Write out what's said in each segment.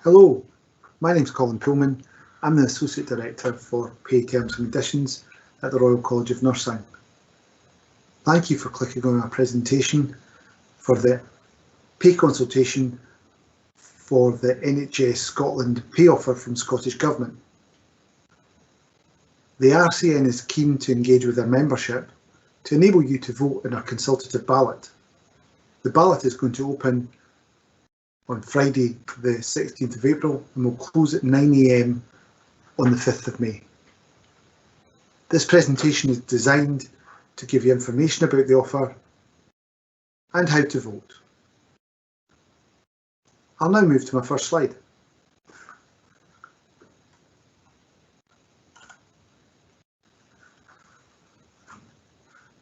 Hello, my name's Colin Poolman. I'm the Associate Director for Pay Terms and Conditions at the Royal College of Nursing. Thank you for clicking on our presentation for the pay consultation for the NHS Scotland pay offer from Scottish Government. The RCN is keen to engage with our membership to enable you to vote in our consultative ballot. The ballot is going to open on Friday the 16th of April and will close at 9 AM on the 5th of May. This presentation is designed to give you information about the offer and how to vote. I'll now move to my first slide.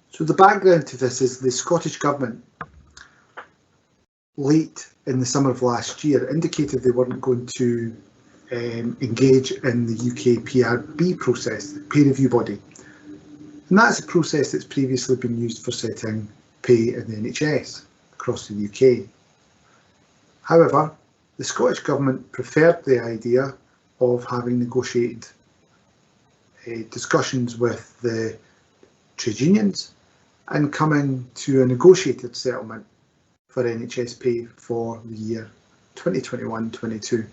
So the background to this is the Scottish Government late in the summer of last year indicated they weren't going to engage in the UK PRB process, the peer review body. And that's a process that's previously been used for setting pay in the NHS across the UK. However, the Scottish Government preferred the idea of having negotiated discussions with the trade unions and coming to a negotiated settlement for NHS pay for the year 2021-22.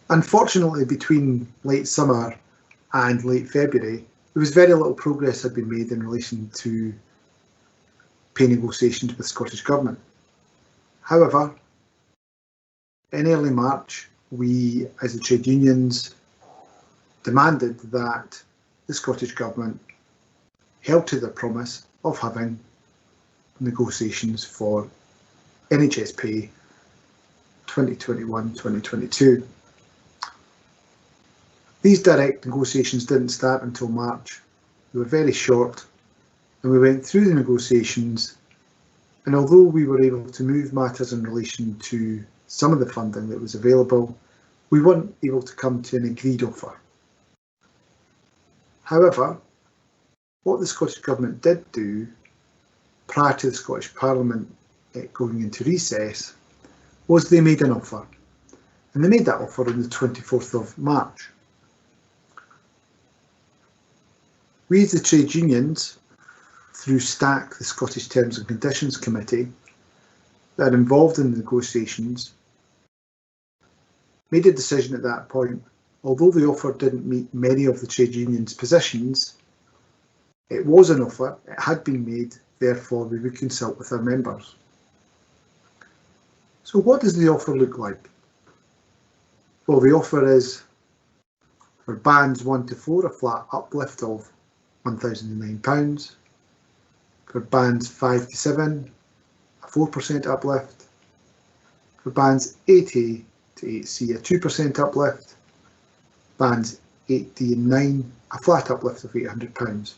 Unfortunately, between late summer and late February, there was very little progress had been made in relation to pay negotiations with Scottish Government. However, in early March, we, as the trade unions, demanded that the Scottish Government held to their promise of having negotiations for NHS pay 2021-2022. These direct negotiations didn't start until March. They were very short, and we went through the negotiations, and although we were able to move matters in relation to some of the funding that was available, we weren't able to come to an agreed offer. However, what the Scottish Government did do prior to the Scottish Parliament going into recess was they made an offer, and they made that offer on the 24th of March. We as the trade unions, through STAC, the Scottish Terms and Conditions Committee, that are involved in the negotiations, made a decision at that point. Although the offer didn't meet many of the trade unions' positions, it was an offer, it had been made, therefore we would consult with our members. So what does the offer look like? Well, the offer is for bands 1 to 4 a flat uplift of £1,009, for bands 5 to 7 a 4% uplift, for bands 8A to 8C a 2% uplift, bands 8D and 9 a flat uplift of £800.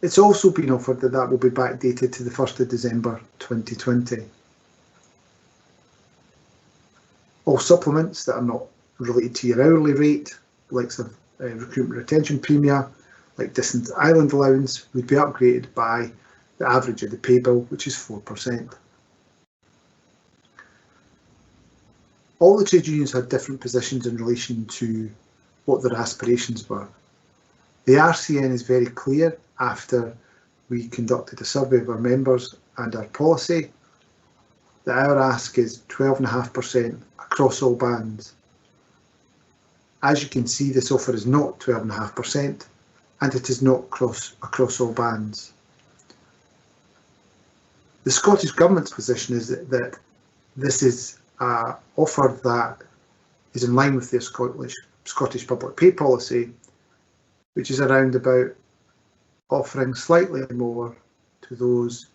It's also been offered that that will be backdated to the 1st of December 2020. All supplements that are not related to your hourly rate, like some recruitment retention premia, like distance island allowance, would be upgraded by the average of the pay bill, which is 4%. All the trade unions had different positions in relation to what their aspirations were. The RCN is very clear after we conducted a survey of our members and our policy that our ask is 12.5% across all bands. As you can see, this offer is not 12.5% and it is not across all bands. The Scottish Government's position is that this is an offer that is in line with their Scottish public pay policy, which is around about offering slightly more to those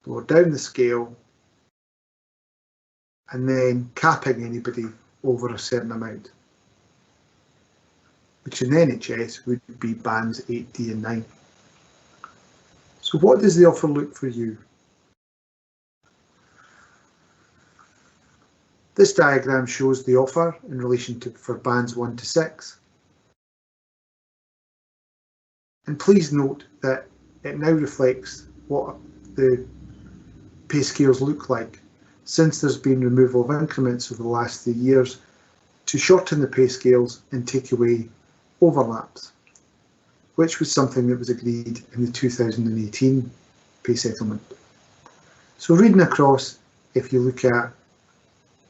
lower down the scale and then capping anybody over a certain amount, which in the NHS would be bands 8D and 9. So what does the offer look for you? This diagram shows the offer in relation to for bands 1 to 6. And please note that it now reflects what the pay scales look like since there's been removal of increments over the last 3 years to shorten the pay scales and take away overlaps, which was something that was agreed in the 2018 pay settlement. So reading across, if you look at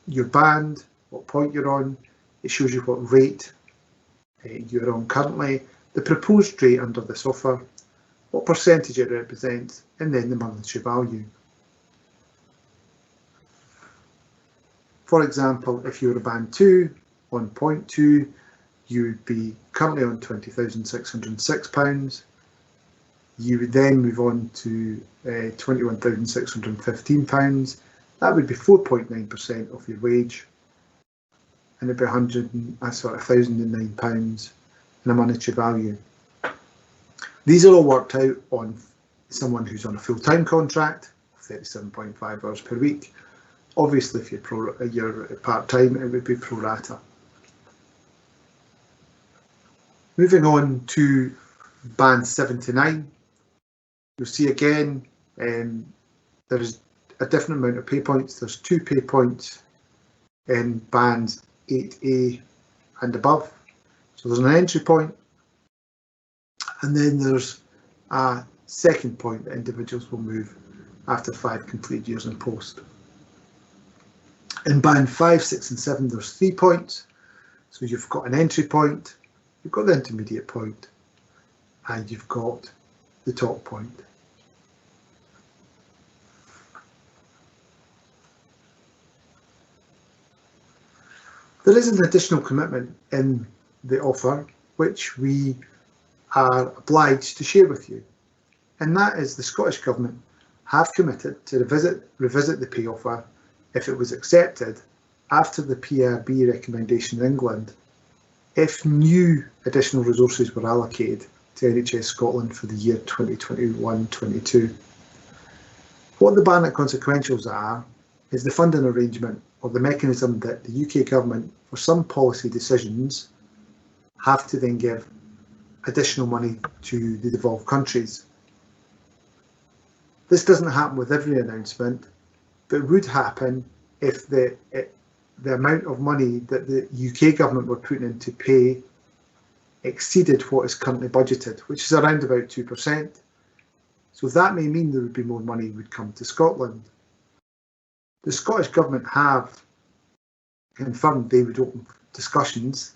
your band, what point you're on, it shows you what rate you're on currently, the proposed rate under this offer, what percentage it represents, and then the monetary value. For example, if you were a band 2 on point 2, you would be currently on £20,606. You would then move on to £21,615. That would be 4.9% of your wage, and it'd be £1,009 in a monetary value. These are all worked out on someone who's on a full-time contract, 37.5 hours per week. Obviously, if you're part-time, it would be pro rata. Moving on to band 79, you'll see again there is a different amount of pay points. There's 2 pay points in bands 8A and above. So there's an entry point, and then there's a second point that individuals will move after 5 completed years in post. In band 5, 6 and 7 there's 3 points. So you've got an entry point, you've got the intermediate point, and you've got the top point. There is an additional commitment in the offer which we are obliged to share with you, and that is the Scottish Government have committed to revisit the pay offer if it was accepted after the PRB recommendation in England, if new additional resources were allocated to NHS Scotland for the year 2021-22. What the ballot consequentials are is the funding arrangement or the mechanism that the UK Government, for some policy decisions, have to then give additional money to the devolved countries. This doesn't happen with every announcement, but would happen if the amount of money that the UK Government were putting in to pay exceeded what is currently budgeted, which is around about 2%. So that may mean there would be more money would come to Scotland. The Scottish Government have confirmed they would open discussions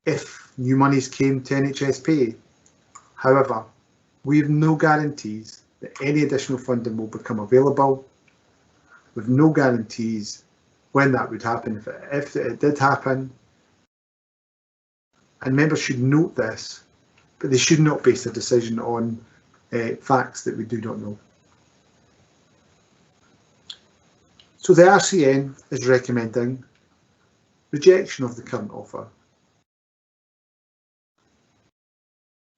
if new monies came to NHS pay. However, we have no guarantees that any additional funding will become available. With no guarantees when that would happen, if it did happen. And members should note this, but they should not base a decision on facts that we do not know. So the RCN is recommending rejection of the current offer.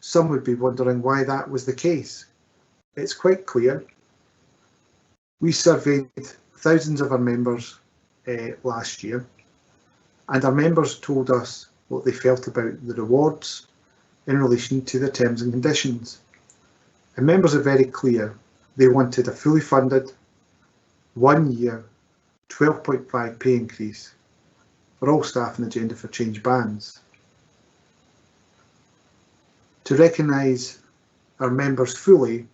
Some would be wondering why that was the case. It's quite clear. We surveyed thousands of our members last year, and our members told us what they felt about the rewards in relation to the terms and conditions. And members are very clear. They wanted a fully funded 1 year 12.5 pay increase for all staff and Agenda for Change bands. To recognise our members fully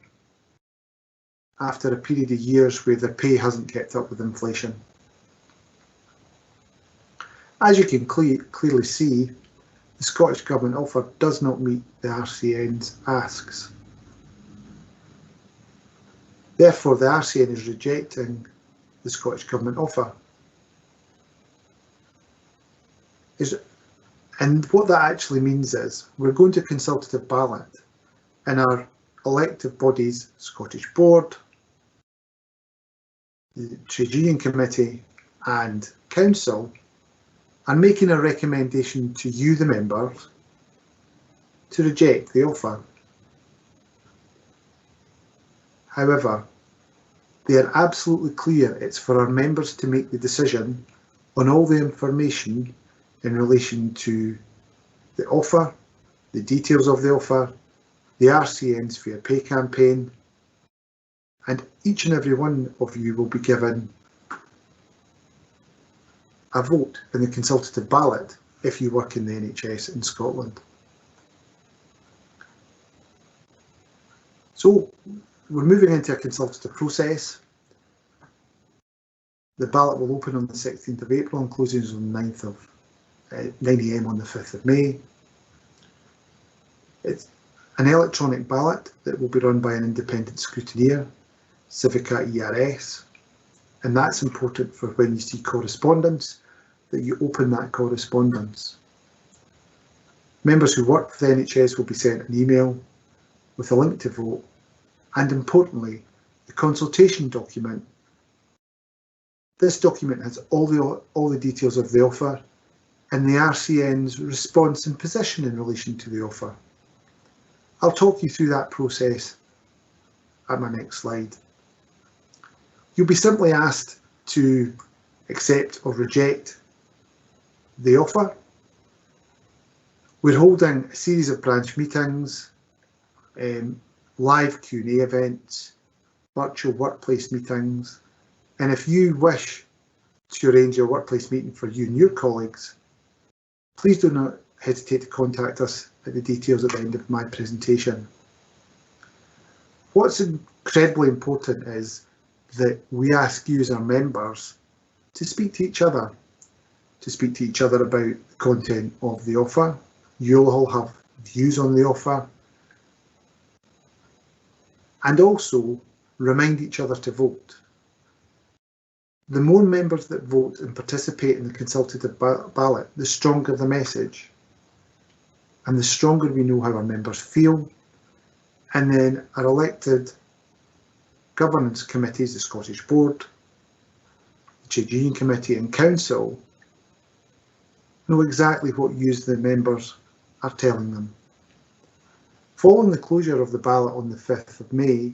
after a period of years where their pay hasn't kept up with inflation. As you can clearly see, the Scottish Government offer does not meet the RCN's asks. Therefore, the RCN is rejecting the Scottish Government offer. And what that actually means is we're going to consultative ballot, and our elective bodies, Scottish Board, the Trade Union Committee and Council, are making a recommendation to you, the members, to reject the offer. However, they are absolutely clear it's for our members to make the decision on all the information in relation to the offer, the details of the offer, the RCN's Fair Pay campaign, and each and every one of you will be given a vote in the consultative ballot if you work in the NHS in Scotland. So we're moving into a consultative process. The ballot will open on the 16th of April and closes on the 9th of 9 AM on the 5th of May. It's an electronic ballot that will be run by an independent scrutineer, Civica ERS, and that's important for when you see correspondence, that you open that correspondence. Members who work for the NHS will be sent an email with a link to vote, and importantly, the consultation document. This document has all the details of the offer and the RCN's response and position in relation to the offer. I'll talk you through that process at my next slide. You'll be simply asked to accept or reject the offer. We're holding a series of branch meetings, live Q&A events, virtual workplace meetings, and if you wish to arrange a workplace meeting for you and your colleagues, please do not hesitate to contact us at the details at the end of my presentation. What's incredibly important is that we ask you as our members to speak to each other about the content of the offer. You'll all have views on the offer, and also remind each other to vote. The more members that vote and participate in the consultative ballot, the stronger the message, and the stronger we know how our members feel, and then our elected governance committees, the Scottish Board, the Trade Union Committee and Council, know exactly what news the members are telling them. Following the closure of the ballot on the 5th of May,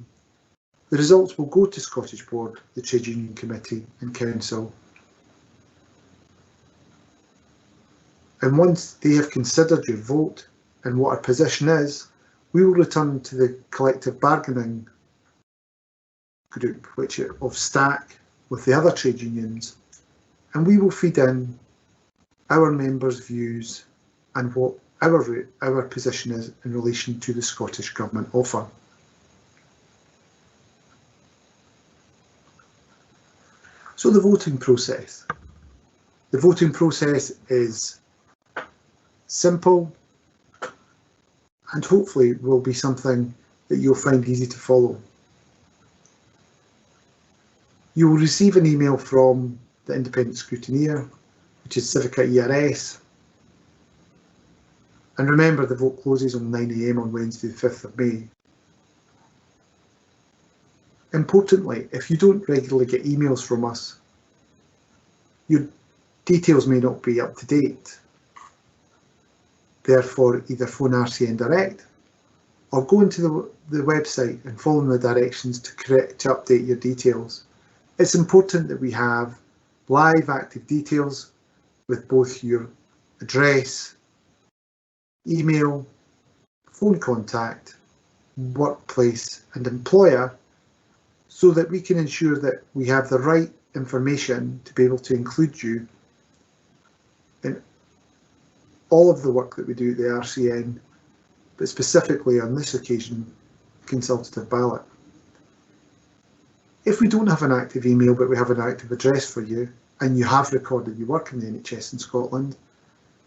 the results will go to Scottish Board, the Trade Union Committee and Council. And once they have considered your vote and what our position is, we will return to the collective bargaining group, which is of STAC with the other trade unions, and we will feed in our members' views and what our position is in relation to the Scottish Government offer. So the voting process. The voting process is simple and hopefully will be something that you'll find easy to follow. You will receive an email from the independent scrutineer, which is Civica ERS. And remember, the vote closes on 9 AM on Wednesday, the 5th of May. Importantly, if you don't regularly get emails from us, your details may not be up to date. Therefore, either phone RCN Direct or go into the website and follow the directions to update your details. It's important that we have live active details with both your address, email, phone contact, workplace and employer, so that we can ensure that we have the right information to be able to include you in all of the work that we do at the RCN, but specifically on this occasion, consultative ballot. If we don't have an active email but we have an active address for you, and you have recorded you work in the NHS in Scotland,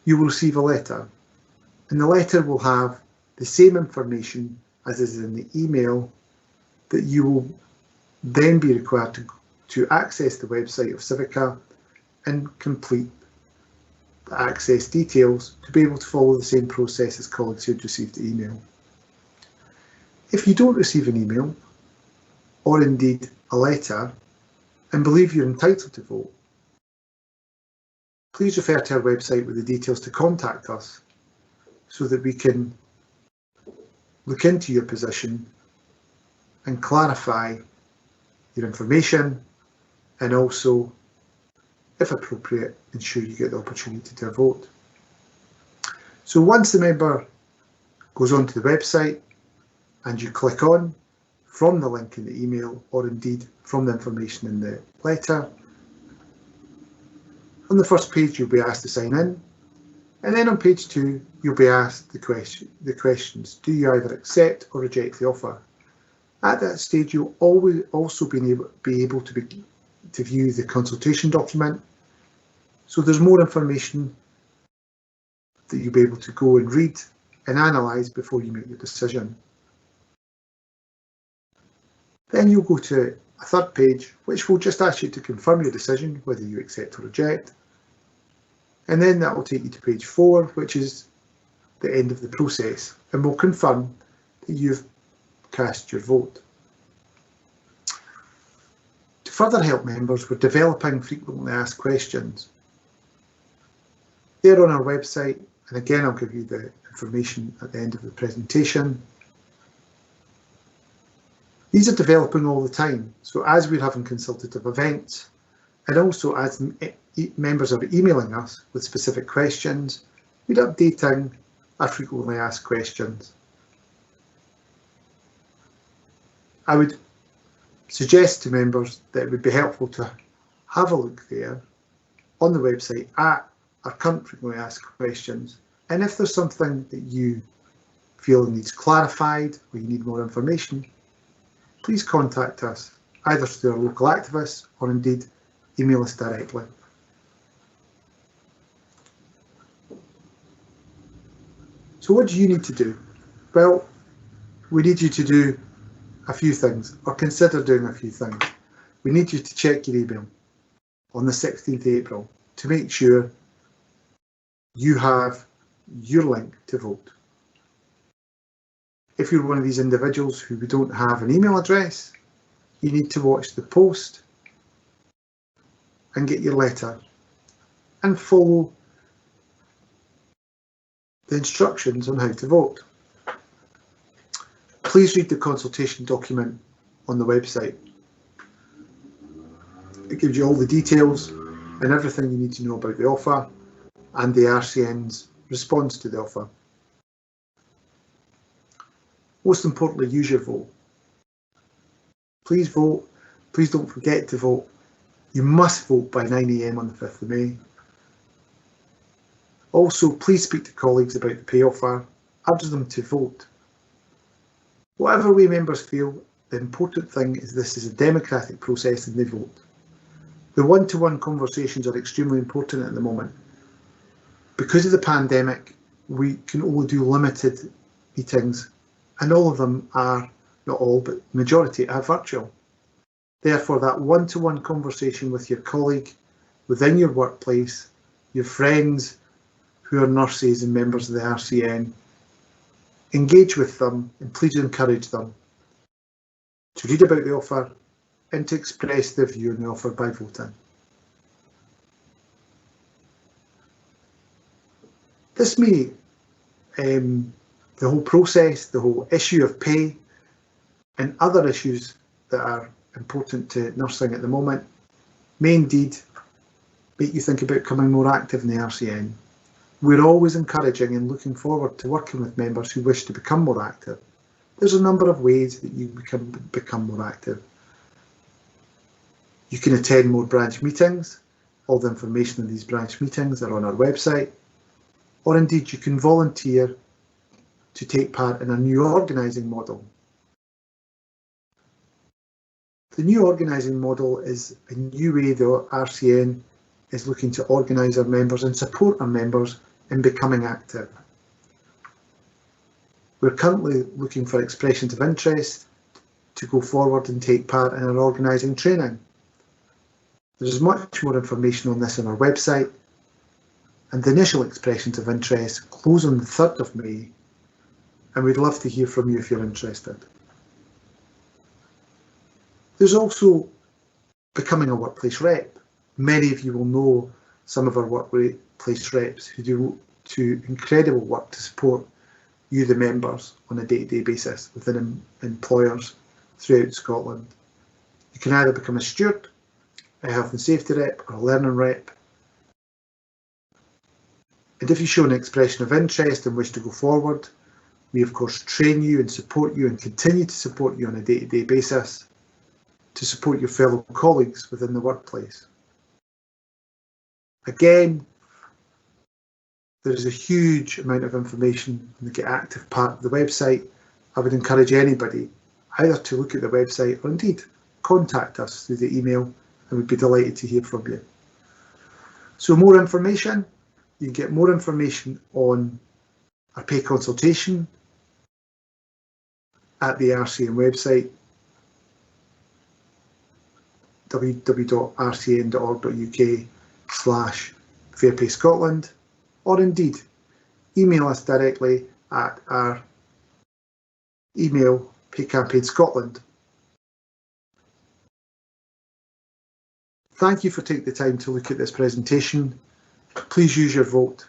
you will receive a letter. And the letter will have the same information as is in the email, that you will then be required to access the website of Civica and complete the access details to be able to follow the same process as colleagues who had received the email. If you don't receive an email, or indeed a letter, and believe you're entitled to vote, please refer to our website with the details to contact us so that we can look into your position and clarify your information, and also, if appropriate, ensure you get the opportunity to vote. So once the member goes onto the website and you click on from the link in the email or indeed from the information in the letter. On the first page, you'll be asked to sign in, and then on page 2, you'll be asked the questions. Do you either accept or reject the offer? At that stage, you'll always also be able to view the consultation document. So there's more information that you'll be able to go and read and analyse before you make your decision. Then you'll go to a third page, which will just ask you to confirm your decision, whether you accept or reject. And then that will take you to page 4, which is the end of the process, and will confirm that you've cast your vote. To further help members, we're developing frequently asked questions. They're on our website, and again I'll give you the information at the end of the presentation. These are developing all the time, so as we're having consultative events, and also as members are emailing us with specific questions, we're updating our frequently asked questions. I would suggest to members that it would be helpful to have a look there on the website at our current frequently asked questions, and if there's something that you feel needs clarified or you need more information, please contact us either through our local activists or indeed email us directly. So what do you need to do? Well, we need you to do a few things, or consider doing a few things. We need you to check your email on the 16th of April to make sure you have your link to vote. If you're one of these individuals who don't have an email address, you need to watch the post and get your letter and follow the instructions on how to vote. Please read the consultation document on the website. It gives you all the details and everything you need to know about the offer and the RCN's response to the offer. Most importantly, use your vote. Please vote. Please don't forget to vote. You must vote by 9 AM on the 5th of May. Also, please speak to colleagues about the pay offer. Urge them to vote. Whatever way members feel, the important thing is this is a democratic process and they vote. The one-to-one conversations are extremely important at the moment. Because of the pandemic, we can only do limited meetings, and all of them are, not all, but majority are virtual. Therefore, that one-to-one conversation with your colleague within your workplace, your friends who are nurses and members of the RCN, engage with them and please encourage them to read about the offer and to express their view on the offer by voting. This may, the whole process, the whole issue of pay and other issues that are important to nursing at the moment, may indeed make you think about becoming more active in the RCN. We're always encouraging and looking forward to working with members who wish to become more active. There's a number of ways that you can become more active. You can attend more branch meetings. All the information on these branch meetings are on our website. Or indeed, you can volunteer to take part in a new organising model. The new organising model is a new way the RCN is looking to organise our members and support our members in becoming active. We're currently looking for expressions of interest to go forward and take part in our organising training. There's much more information on this on our website, and the initial expressions of interest close on the 3rd of May, and we'd love to hear from you if you're interested. There's also becoming a workplace rep. Many of you will know some of our workplace reps who do incredible work to support you, the members, on a day-to-day basis within employers throughout Scotland. You can either become a steward, a health and safety rep, or a learning rep. And if you show an expression of interest and wish to go forward, We of course train you and support you and continue to support you on a day-to-day basis to support your fellow colleagues within the workplace. Again, there is a huge amount of information in the Get Active part of the website. I would encourage anybody either to look at the website or indeed contact us through the email, and we'd be delighted to hear from you. So more information, you can get more information on our pay consultation at the RCN website, www.rcn.org.uk/FairPayScotland, or indeed email us directly at our email paycampaignscotland. Thank you for taking the time to look at this presentation. Please use your vote